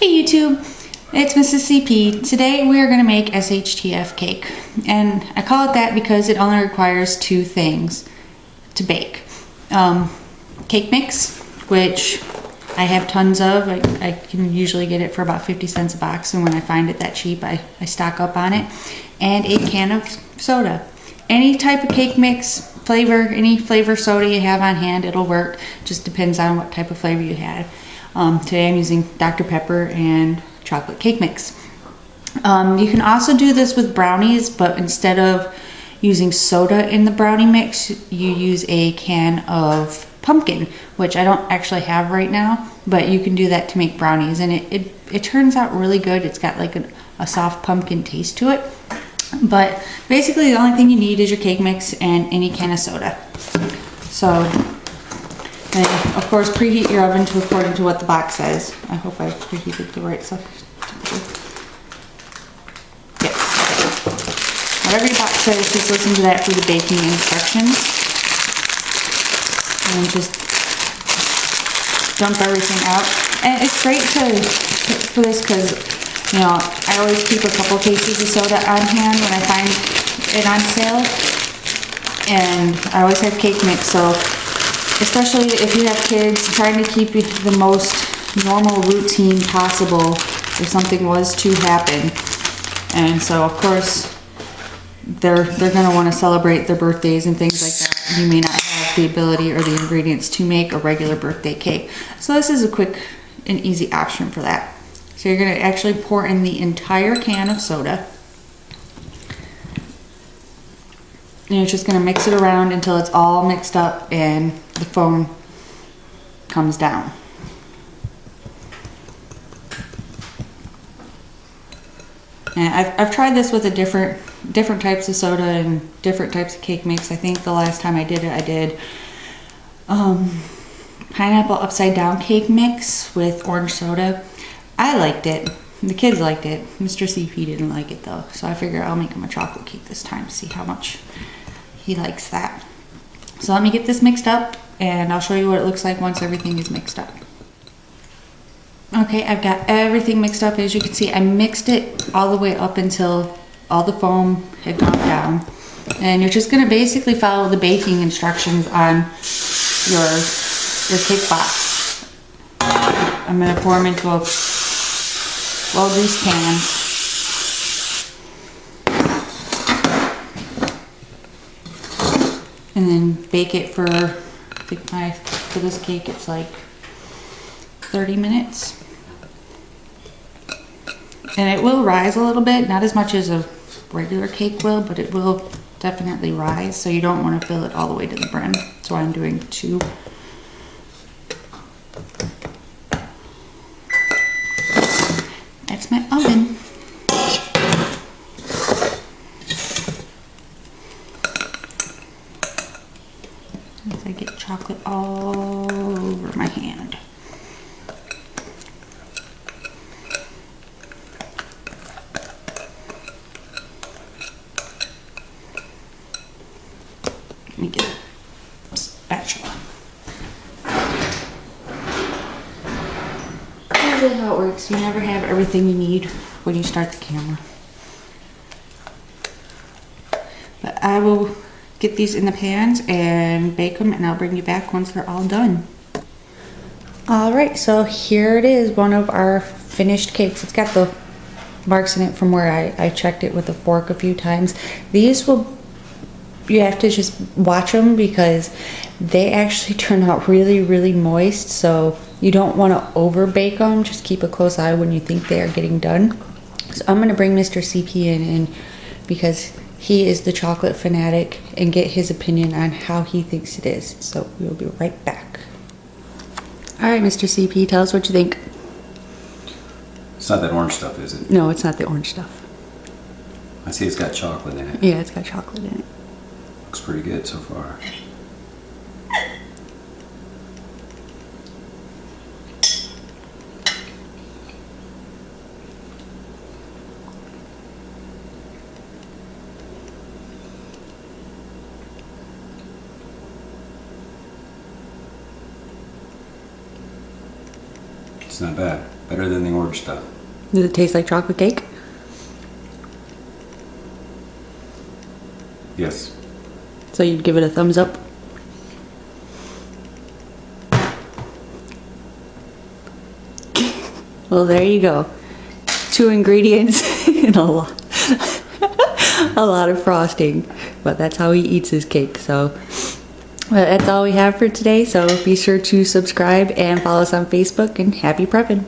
Hey YouTube, it's Mrs. CP. Today we are going to make SHTF cake, and I call it that because it only requires two things to bake. Cake mix, which I have tons of. I can usually get it for about 50 cents a box, and when I find it that cheap I stock up on it. And a can of soda. Any type of cake mix, flavor, any flavor soda you have on hand, it'll work. Just depends on what type of flavor you have. Today I'm using Dr. Pepper and chocolate cake mix. You can also do this with brownies, but instead of using soda in the brownie mix, you use a can of pumpkin, which I don't actually have right now, but you can do that to make brownies, and it turns out really good. It's got like a soft pumpkin taste to it. But basically the only thing you need is your cake mix and any can of soda. So, and of course preheat your oven to according to what the box says. I hope I preheated the right stuff. Yes. Whatever your box says, just listen to that for the baking instructions. And just dump everything out. And it's great for this because, you know, I always keep a couple cases of soda on hand when I find it on sale. And I always have cake mix, so especially if you have kids, trying to keep the most normal routine possible if something was to happen. And so of course they're going to want to celebrate their birthdays and things like that. You may not have the ability or the ingredients to make a regular birthday cake. So this is a quick and easy option for that. So you're going to actually pour in the entire can of soda. And you're just going to mix it around until it's all mixed up and the foam comes down. And I've tried this with different types of soda and different types of cake mix. I think the last time I did it, I did pineapple upside down cake mix with orange soda. I liked it. The kids liked it. Mr. CP didn't like it though, so I figure I'll make him a chocolate cake this time, see how much he likes that. So let me get this mixed up and I'll show you what it looks like once everything is mixed up. Okay, I've got everything mixed up. As you can see, I mixed it all the way up until all the foam had gone down. And you're just going to basically follow the baking instructions on your cake box. I'm going to pour them into a well-greased pan. And then bake it for, I think for this cake it's like 30 minutes. And it will rise a little bit, not as much as a regular cake will, but it will definitely rise, so you don't want to fill it all the way to the brim. That's why I'm doing 2. That's my oven. As I get chocolate all over my hand. Let me get a spatula. That's really how it works. You never have everything you need when you start the camera. But I will get these in the pans and bake them, and I'll bring you back once they're all done. Alright, so here it is, one of our finished cakes. It's got the marks in it from where I checked it with a fork a few times. These will, you have to just watch them because they actually turn out really moist, so you don't want to over bake them. Just keep a close eye when you think they are getting done. So I'm going to bring Mr. CP in because he is the chocolate fanatic and get his opinion on how he thinks it is. So we'll be right back. Alright, Mr. CP, tell us what you think. It's not that orange stuff, is it? No, it's not the orange stuff. I see it's got chocolate in it. Yeah, it's got chocolate in it. Looks pretty good so far. It's not bad. Better than the orange stuff. Does it taste like chocolate cake? Yes. So you'd give it a thumbs up? Well, there you go. 2 ingredients and a lot of frosting. But that's how he eats his cake. So that's all we have for today. So be sure to subscribe and follow us on Facebook, and happy prepping.